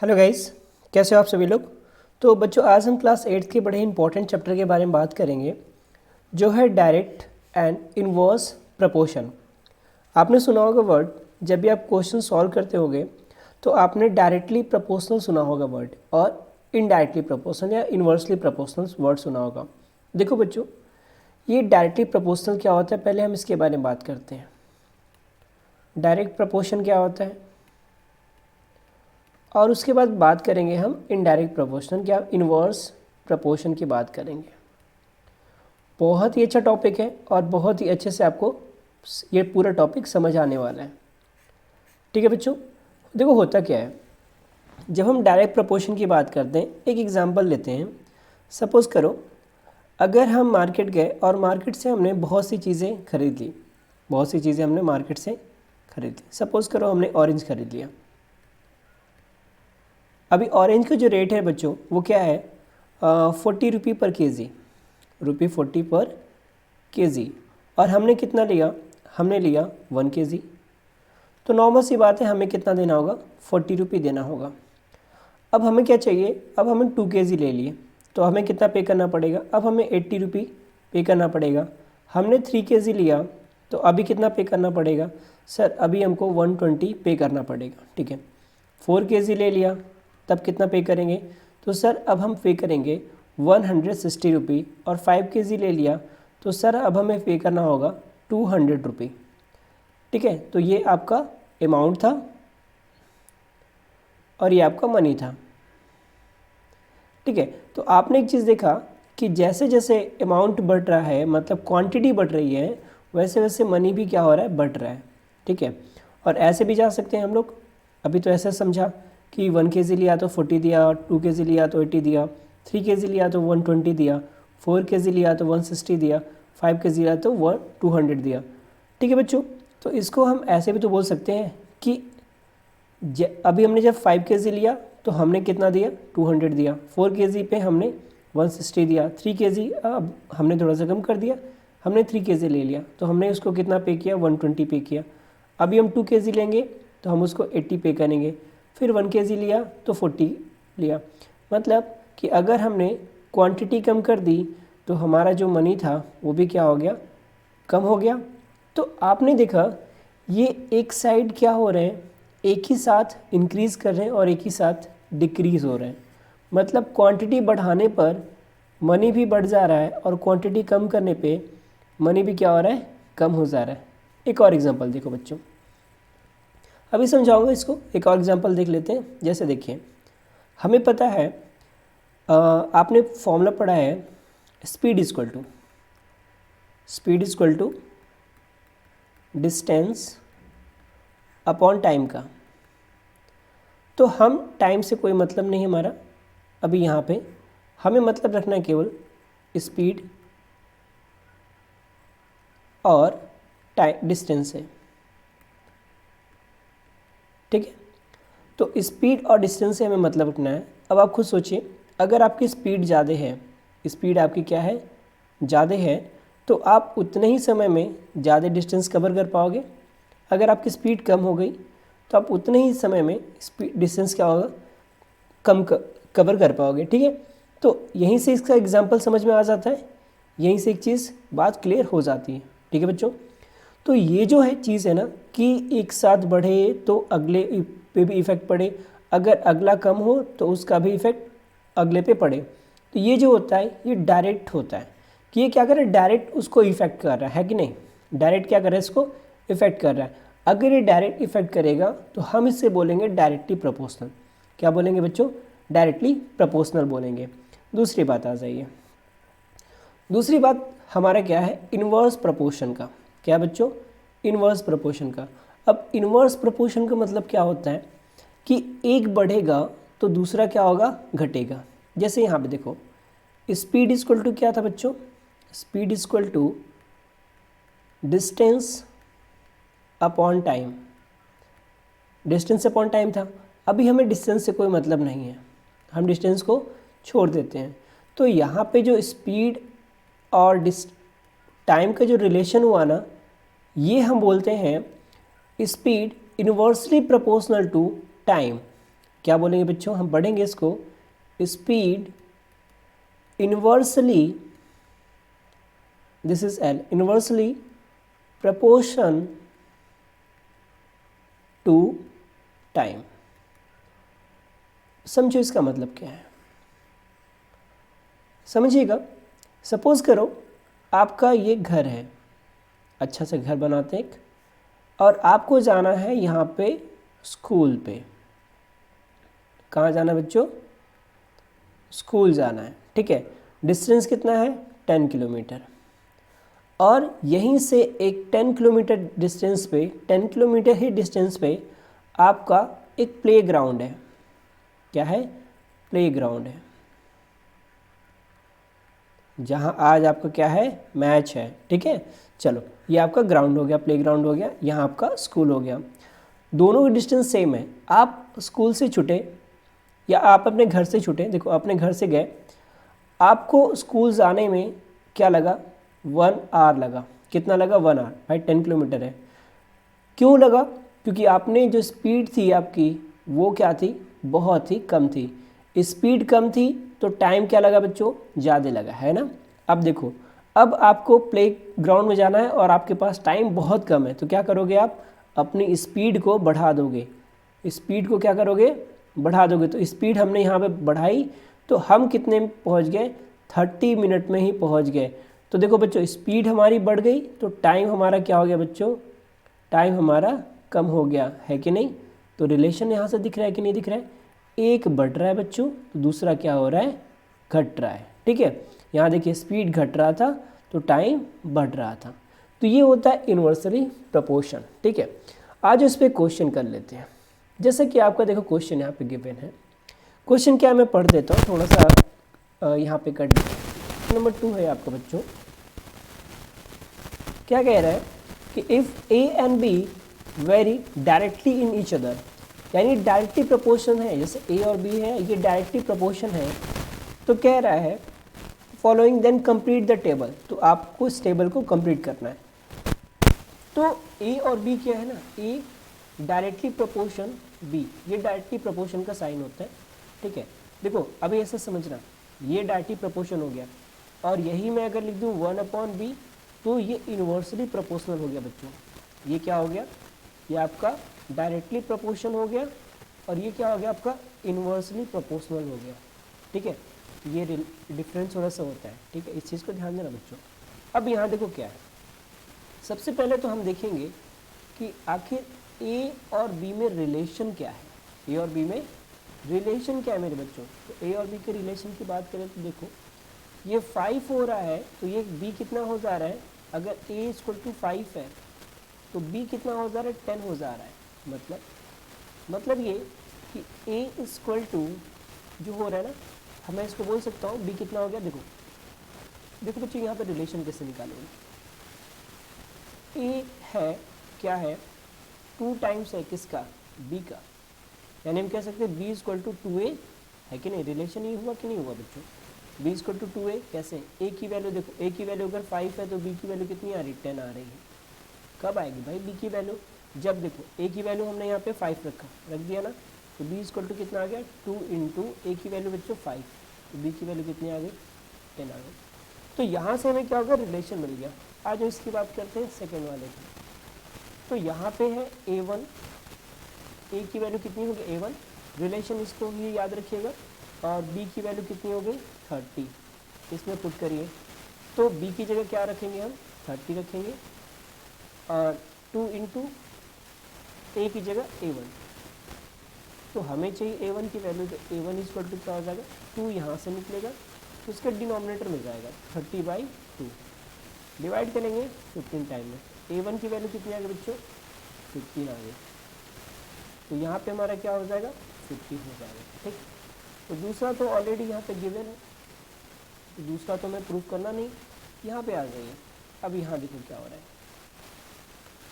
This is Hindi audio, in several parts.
हेलो गाइस, कैसे हो आप सभी लोग। तो बच्चों, आज हम क्लास 8th के बड़े इंपॉर्टेंट चैप्टर के बारे में बात करेंगे, जो है डायरेक्ट एंड इनवर्स प्रपोर्शन। आपने सुना होगा वर्ड, जब भी आप क्वेश्चन सॉल्व करते होगे तो आपने डायरेक्टली प्रपोर्शनल सुना होगा वर्ड, और इनडायरेक्टली प्रपोर्शनल या इन्वर्सली प्रपोर्शनल वर्ड सुना होगा। देखो बच्चों, ये डायरेक्टली प्रपोर्शनल क्या होता है, पहले हम इसके बारे में बात करते हैं। डायरेक्ट प्रपोर्शन क्या होता है, और उसके बाद बात करेंगे हम इनडायरेक्ट प्रपोर्शन क्या इन्वर्स प्रपोर्शन की बात करेंगे। बहुत ही अच्छा टॉपिक है और बहुत ही अच्छे से आपको ये पूरा टॉपिक समझ आने वाला है। ठीक है बच्चों, देखो होता क्या है, जब हम डायरेक्ट प्रपोर्शन की बात करते हैं, एक एग्जांपल लेते हैं। सपोज़ करो, अगर हम मार्केट गए और मार्केट से हमने बहुत सी चीज़ें खरीद ली, बहुत सी चीज़ें हमने मार्केट से खरीद ली। सपोज़ करो हमने ऑरेंज खरीद लिया। अभी ऑरेंज का जो रेट है बच्चों, वो क्या है, 40 रुपये पर केजी, ₹40 पर केजी। और हमने कितना लिया, हमने लिया 1 केजी। तो नॉर्मल सी बात है, हमें कितना देना होगा, 40 रुपये देना होगा। अब हमें क्या चाहिए, अब हमें 2 केजी ले लिए, तो हमें कितना पे करना पड़ेगा, अब हमें 80 रुपये पे करना पड़ेगा। हमने 3 केजी लिया, तो अभी कितना पे करना पड़ेगा, सर अभी हमको 120 पे करना पड़ेगा। ठीक है, 4 केजी ले लिया, तब कितना पे करेंगे, तो सर अब हम पे करेंगे 160 रुपये। और 5 केजी ले लिया, तो सर अब हमें पे करना होगा 200 रुपये। ठीक है, तो ये आपका अमाउंट था और ये आपका मनी था। ठीक है, तो आपने एक चीज़ देखा कि जैसे जैसे अमाउंट बढ़ रहा है, मतलब क्वांटिटी बढ़ रही है, वैसे वैसे मनी भी क्या हो रहा है, बढ़ रहा है। ठीक है, और ऐसे भी जा सकते हैं हम लोग। अभी तो ऐसे समझा कि 1 केजी लिया तो 40 दिया, 2 केजी लिया तो 80 दिया, 3 केजी लिया तो 120 दिया, 4 केजी लिया तो 160 दिया, 5 केजी लिया तो 200 दिया। ठीक है बच्चों, तो इसको हम ऐसे भी तो बोल सकते हैं कि अभी हमने जब 5 केजी लिया तो हमने कितना दिया, 200 दिया। 4 केजी पे हमने 160 दिया। 3 केजी अब हमने थोड़ा सा कम कर दिया, हमने 3 केजी ले लिया, तो हमने उसको कितना पे किया, 120 पे किया। अभी हम 2 केजी लेंगे तो हम उसको 80 पे करेंगे। फिर 1 केजी लिया तो 40 लिया। मतलब कि अगर हमने क्वांटिटी कम कर दी तो हमारा जो मनी था वो भी क्या हो गया, कम हो गया। तो आपने देखा ये एक साइड क्या हो रहे हैं, एक ही साथ इंक्रीज़ कर रहे हैं और एक ही साथ डिक्रीज़ हो रहे हैं। मतलब क्वांटिटी बढ़ाने पर मनी भी बढ़ जा रहा है और क्वांटिटी कम करने पे मनी भी क्या हो रहा है, कम हो जा रहा है। एक और एग्जांपल देखो बच्चों, अभी समझाऊंगा इसको। एक और एग्जांपल देख लेते हैं। जैसे देखिए, हमें पता है, आपने फॉर्मूला पढ़ा है, speed equal to distance upon time का। तो हम टाइम से कोई मतलब नहीं हमारा, अभी यहाँ पे हमें मतलब रखना है केवल स्पीड और टाइम डिस्टेंस से। ठीक है, तो स्पीड और डिस्टेंस से हमें मतलब रखना है। अब आप खुद सोचिए, अगर आपकी स्पीड ज़्यादा है, स्पीड आपकी क्या है, ज़्यादा है, तो आप उतने ही समय में ज़्यादा डिस्टेंस कवर कर पाओगे। अगर आपकी स्पीड कम हो गई तो आप उतने ही समय में स्पीड डिस्टेंस क्या होगा, कम कवर कर पाओगे। ठीक है, तो यहीं से इसका एग्जांपल समझ में आ जाता है, यहीं से एक चीज़ बात क्लियर हो जाती है। ठीक है बच्चों, तो ये जो है चीज़ है ना, कि एक साथ बढ़े तो अगले पे भी इफ़ेक्ट पड़े, अगर अगला कम हो तो उसका भी इफ़ेक्ट अगले पे पड़े। तो ये जो होता है ये डायरेक्ट होता है, कि ये क्या कर रहा है, डायरेक्ट उसको इफ़ेक्ट कर रहा है कि नहीं। डायरेक्ट क्या कर रहा है, इसको इफ़ेक्ट कर रहा है। अगर ये डायरेक्ट इफ़ेक्ट करेगा तो हम इससे बोलेंगे डायरेक्टली प्रोपोर्शनल। क्या बोलेंगे बच्चों, डायरेक्टली प्रोपोर्शनल बोलेंगे। दूसरी बात आ जाइए, दूसरी बात हमारा क्या है, इन्वर्स प्रोपोर्शन का। क्या बच्चों, इन्वर्स प्रोपोर्शन का। अब इन्वर्स प्रोपोर्शन का मतलब क्या होता है कि एक बढ़ेगा तो दूसरा क्या होगा, घटेगा। जैसे यहाँ पे देखो, स्पीड इक्वल टू क्या था बच्चों, speed equal to distance upon time. Distance upon time था। अभी हमें डिस्टेंस से कोई मतलब नहीं है, हम डिस्टेंस को छोड़ देते हैं। तो यहाँ पे जो स्पीड और टाइम का जो रिलेशन हुआ ना, ये हम बोलते हैं speed inversely proportional to time. क्या बोलेंगे बच्चों, हम बढ़ेंगे इसको speed inversely, this is L, inversely proportion to time. समझो इसका मतलब क्या है, समझिएगा। सपोज करो आपका ये घर है, अच्छा से घर बनाते हैं, और आपको जाना है यहाँ पे स्कूल पे। कहाँ जाना है बच्चों, स्कूल जाना है, ठीक है। डिस्टेंस कितना है, 10 किलोमीटर। और यहीं से एक 10 किलोमीटर डिस्टेंस पे, 10 किलोमीटर ही डिस्टेंस पे आपका एक प्ले ग्राउंड है। क्या है, प्ले ग्राउंड है, जहाँ आज आपका क्या है, मैच है, ठीक है। चलो ये आपका ग्राउंड हो गया, प्ले ग्राउंड हो गया, यहाँ आपका स्कूल हो गया। दोनों की डिस्टेंस सेम है। आप स्कूल से छूटे या आप अपने घर से छूटे, देखो अपने घर से गए, आपको स्कूल जाने में क्या लगा, 1 आवर लगा। कितना लगा, 1 आवर, भाई 10 किलोमीटर है। क्यों लगा, क्योंकि आपने जो स्पीड थी आपकी वो क्या थी, बहुत ही कम थी। स्पीड कम थी तो टाइम क्या लगा बच्चों, ज़्यादा लगा, है ना। अब देखो, अब आपको प्ले ग्राउंड में जाना है और आपके पास टाइम बहुत कम है, तो क्या करोगे आप, अपनी स्पीड को बढ़ा दोगे। स्पीड को क्या करोगे, बढ़ा दोगे। तो स्पीड हमने यहाँ पे बढ़ाई तो हम कितने में पहुँच गए, 30 मिनट में ही पहुँच गए। तो देखो बच्चों, स्पीड हमारी बढ़ गई तो टाइम हमारा क्या हो गया बच्चों, टाइम हमारा कम हो गया, है कि नहीं। तो रिलेशन यहाँ से दिख रहा है कि नहीं दिख रहा है, एक बढ़ रहा है बच्चों तो दूसरा क्या हो रहा है, घट रहा है, ठीक है। यहाँ देखिए स्पीड घट रहा था तो टाइम बढ़ रहा था। तो ये होता है इन्वर्सली प्रपोर्शन, ठीक है। आज इस पर क्वेश्चन कर लेते हैं। जैसे कि आपका देखो क्वेश्चन यहाँ पे गिवन है। क्वेश्चन क्या, मैं पढ़ देता हूँ थोड़ा सा, यहाँ पे कर नंबर 2 है आपका बच्चों। क्या कह रहा है कि if A and be very directly in each other, यानी डायरेक्टली प्रपोर्शन है, जैसे ए और बी है ये डायरेक्टली प्रपोर्शन है, तो कह रहा है following then complete the table. तो आपको इस टेबल को कंप्लीट करना है। तो ए और बी क्या है ना, ए डायरेक्टली प्रपोर्शन, बी ये डायरेक्टली प्रपोर्शन का साइन होता है, ठीक है। देखो अभी ऐसा समझना, ये डायरेक्टली प्रपोर्शन हो गया और यही मैं अगर लिख दूँ 1/b तो ये इन्वर्सली प्रोपोर्शनल हो गया बच्चों। ये क्या हो गया, ये आपका डायरेक्टली प्रोपोर्शन हो गया और ये क्या हो गया आपका इन्वर्सली प्रोपोर्शनल हो गया, ठीक है। ये डिफरेंस थोड़ा सा होता है, ठीक है, इस चीज़ को ध्यान देना बच्चों। अब यहाँ देखो क्या है, सबसे पहले तो हम देखेंगे कि आखिर ए और बी में रिलेशन क्या है। ए और बी में रिलेशन क्या है मेरे बच्चों। तो ए और बी के रिलेशन की बात करें तो देखो ये 5 हो रहा है तो ये बी कितना हो जा रहा है, अगर ए = 5 है तो बी कितना हो जा रहा है, 10 हो जा रहा है। मतलब ये कि ए = जो हो रहा है ना, मैं इसको बोल सकता हूँ बी कितना हो गया। देखो बच्चों यहाँ पे रिलेशन कैसे निकालेंगे। ए है क्या है, 2 टाइम्स है किसका, बी का, यानी हम कह सकते हैं बी = 2a, है कि नहीं। रिलेशन ये हुआ कि नहीं हुआ बच्चों, b = 2a। कैसे, a की वैल्यू देखो, a की वैल्यू अगर 5 है तो b की वैल्यू कितनी आ रही है, 10 आ रही है। कब आएगी भाई b की वैल्यू, जब देखो a की वैल्यू हमने यहाँ पे 5 रख दिया ना, तो b = कितना आ गया, 2 × a की वैल्यू बच्चों 5, तो b की वैल्यू कितनी आ गई, 10 आ गई। तो यहाँ से हमें क्या होगा, रिलेशन मिल गया। आज हम इसकी बात करते हैं सेकेंड वाले की। तो यहाँ पे है a1, a की वैल्यू कितनी होगी, a1, रिलेशन इसको भी याद रखिएगा, और b की वैल्यू कितनी हो गई, 30, इसमें पुट करिए। तो b की जगह क्या रखेंगे हम, 30 रखेंगे, और 2 × a की जगह a1। तो हमें चाहिए a1 की वैल्यू, तो a1 = क्या हो जाएगा, 2 यहाँ से निकलेगा तो उसका डिनोमिनेटर मिल जाएगा 30/2, डिवाइड करेंगे 15 टाइम में। a1 की वैल्यू कितनी आ गई बच्चों, 15 आ गई। तो यहाँ पे हमारा क्या हो जाएगा, 50 हो जाएगा, ठीक। तो दूसरा तो ऑलरेडी यहाँ पे गिवन है, तो दूसरा तो मैं प्रूव करना नहीं, यहाँ पे आ जाइए। अब यहाँ देखो क्या हो रहा है,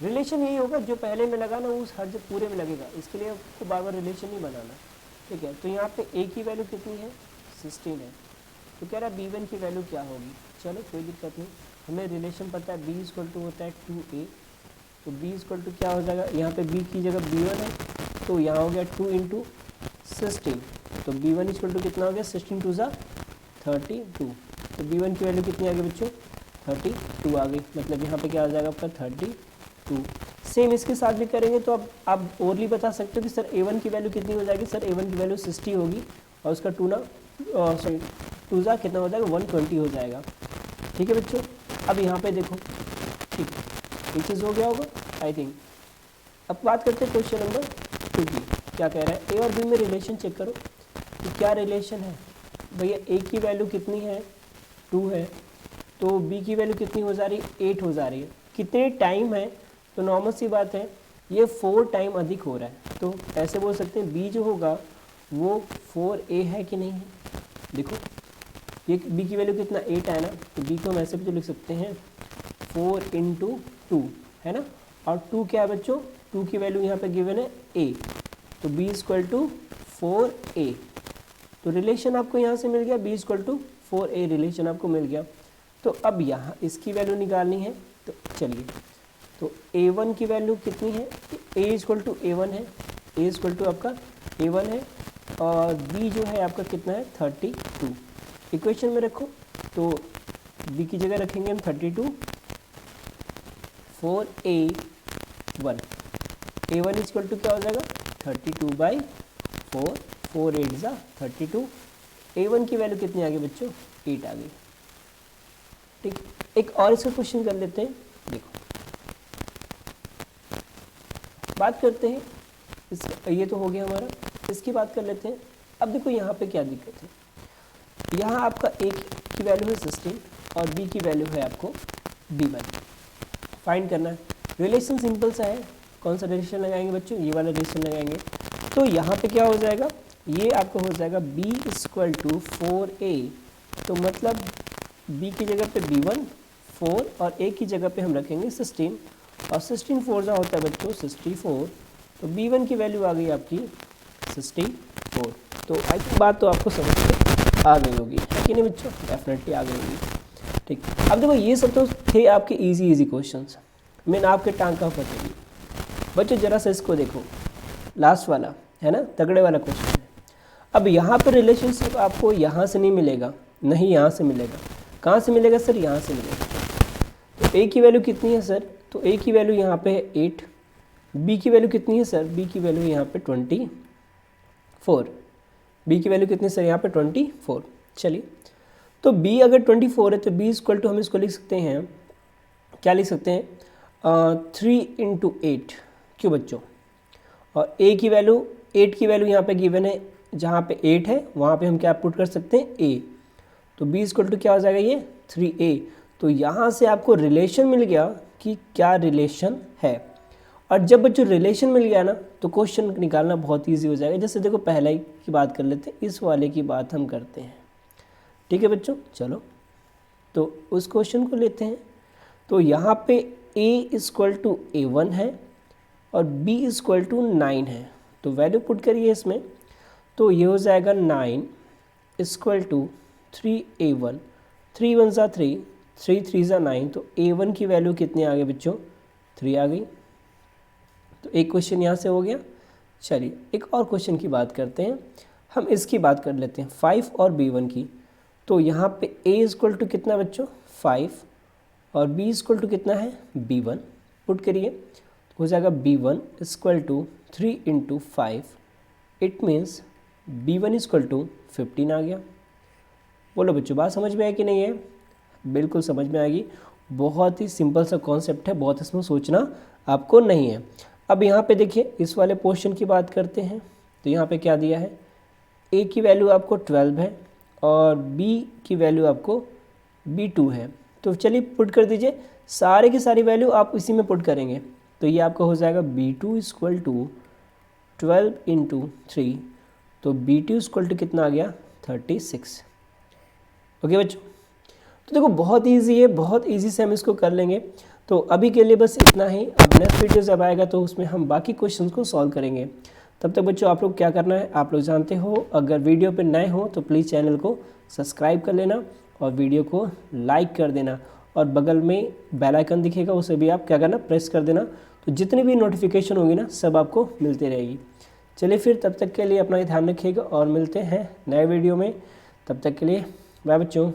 रिलेशन यही होगा जो पहले में लगा ना उस हर जब पूरे में लगेगा, इसके लिए आपको बार बार रिलेशन नहीं बनाना, ठीक है। तो यहाँ पे a की वैल्यू कितनी है, 16 है, तो कह रहा है b1 की वैल्यू क्या होगी। चलो कोई दिक्कत नहीं, हमें रिलेशन पता है b = होता है 2a, तो b = क्या हो जाएगा, यहाँ पे b की जगह b1 है तो यहाँ हो गया 2 × 16, तो b1 इक्वल टू कितना हो गया 16 टू ज़ा 32, तो b1 की वैल्यू कितनी आ गई बच्चों 32 आ गई, मतलब यहाँ पे क्या आ जाएगा आपका 32। सेम इसके साथ भी करेंगे तो अब आप ओरली बता सकते हो कि सर a1 की वैल्यू कितनी हो जाएगी, सर a1 की वैल्यू 60 होगी और उसका टू ज़ा कितना हो जाएगा 120 हो जाएगा। ठीक है बच्चों, अब यहाँ पे देखो, ठीक ये चीज़ हो गया होगा आई थिंक। अब बात करते हैं क्वेश्चन नंबर 2 की, क्या कह रहा है, ए और बी में रिलेशन चेक करो कि क्या रिलेशन है। भैया ए की वैल्यू कितनी है 2 है, तो बी की वैल्यू कितनी हो जा रही है 8 हो जा रही है। कितने टाइम है, तो नॉर्मल सी बात है ये 4 टाइम अधिक हो रहा है, तो ऐसे बोल सकते हैं बी जो होगा वो 4a है कि नहीं है। देखो ये बी की वैल्यू कितना 8 है ना, तो बी को हम ऐसे भी तो लिख सकते हैं 4 × 2 है ना, और 2 क्या है बच्चों, 2 की वैल्यू यहाँ पे गिवन है a, तो b = 4a, तो रिलेशन आपको यहाँ से मिल गया, b = 4a रिलेशन आपको मिल गया। तो अब यहाँ इसकी वैल्यू निकालनी है, तो चलिए, तो a1 की वैल्यू कितनी है, a = a1 है, a = आपका a1 है, और b जो है आपका कितना है 32। इक्वेशन में रखो, तो b की जगह रखेंगे हम 32, 4a1, a1 = क्या हो जाएगा 32/4, 4 8 ज़ा 32, a1 की वैल्यू कितनी आ गई बच्चों 8 आ गई। ठीक, एक और इसका क्वेश्चन कर लेते हैं। देखो बात करते हैं इसका, ये तो हो गया हमारा, इसकी बात कर लेते हैं। अब देखो यहाँ पे क्या दिक्कत है, यहाँ आपका a की वैल्यू है 16 और b की वैल्यू है आपको b1, फाइंड करना है। रिलेशन सिंपल सा है, कौन सा रिलेशन लगाएंगे बच्चों, ये वाला रिलेशन लगाएंगे। तो यहाँ पे क्या हो जाएगा, ये आपको हो जाएगा b = 4a, तो मतलब b की जगह पे b1 4 और a की जगह पे हम रखेंगे 16, और 16 4 जा होता है बच्चों 64, तो b1 की वैल्यू आ गई आपकी 64। तो आई थिंक बात तो आपको समझ में आ गई होगी, है कि नहीं बच्चों, डेफिनेटली आ गई होगी। ठीक, अब देखो ये सब तो थे आपके इजी क्वेश्चंस, मैंने आपके टांग का पटेगी बच्चों, जरा सा इसको देखो, लास्ट वाला है ना, तगड़े वाला क्वेश्चन है। अब यहाँ पर रिलेशनशिप आपको यहाँ से नहीं मिलेगा, नहीं यहाँ से मिलेगा, कहाँ से मिलेगा सर, यहाँ से मिलेगा। तो a की वैल्यू कितनी है सर, तो a की वैल्यू यहाँ पे है 8, b की वैल्यू कितनी है सर, b की वैल्यू यहाँ पे 24, b की वैल्यू कितनी है सर यहाँ पे 24। चलिए, तो b अगर 24 है तो b = हम इसको लिख सकते हैं, क्या लिख सकते हैं 3 × 8, क्यों बच्चों, और a की वैल्यू 8 की वैल्यू यहाँ पे गिवन है, जहाँ पे 8 है वहाँ पे हम क्या पुट कर सकते हैं a, तो b = क्या हो जाएगा ये 3a। तो यहाँ से आपको रिलेशन मिल गया कि क्या रिलेशन है, और जब बच्चों रिलेशन मिल गया ना तो क्वेश्चन निकालना बहुत इजी हो जाएगा। जैसे देखो पहले की बात कर लेते हैं, इस वाले की बात हम करते हैं। ठीक है बच्चों, चलो तो उस क्वेश्चन को लेते हैं। तो यहाँ पे a = a1 है और b = 9 है, तो वैल्यू पुट करिए इसमें, तो ये हो जाएगा 9 = 3a1, 3 1 ज़ा 3, 3 3 ज़ा 9, तो a1 की वैल्यू कितनी आ गई बच्चों 3 आ गई। तो एक क्वेश्चन यहाँ से हो गया। चलिए एक और क्वेश्चन की बात करते हैं, हम इसकी बात कर लेते हैं 5 और b1 की। तो यहाँ पे a = कितना बच्चों 5 और b = कितना है b1, पुट करिए, तो हो जाएगा b1 = 3 × 5, इट मीन्स b1 = 15 आ गया। बोलो बच्चों बात समझ में आया कि नहीं है, बिल्कुल समझ में आएगी, बहुत ही सिंपल सा कॉन्सेप्ट है, बहुत इसमें सोचना आपको नहीं है। अब यहाँ पे देखिए इस वाले पोर्शन की बात करते हैं, तो यहाँ पे क्या दिया है, a की वैल्यू आपको 12 है और b की वैल्यू आपको b2 है। तो चलिए पुट कर दीजिए, सारे की सारी वैल्यू आप इसी में पुट करेंगे, तो ये आपका हो जाएगा b2 = 12 × 3, तो b2 = कितना आ गया 36। ओके बच्चों, तो देखो बहुत इजी है, बहुत इजी से हम इसको कर लेंगे। तो अभी के लिए बस इतना ही, अब नेक्स्ट वीडियो जब आएगा तो उसमें हम बाकी क्वेश्चंस को सॉल्व करेंगे। तब तक बच्चों आप लोग क्या करना है, आप लोग जानते हो, अगर वीडियो पे नए हो तो प्लीज़ चैनल को सब्सक्राइब कर लेना और वीडियो को लाइक कर देना, और बगल में बेल आइकन दिखेगा उसे भी आप क्या करना प्रेस कर देना, तो जितनी भी नोटिफिकेशन होगी ना सब आपको मिलती रहेगी। चलिए फिर तब तक के लिए अपना ध्यान रखिएगा और मिलते हैं नए वीडियो में। तब तक के लिए बाय बच्चों।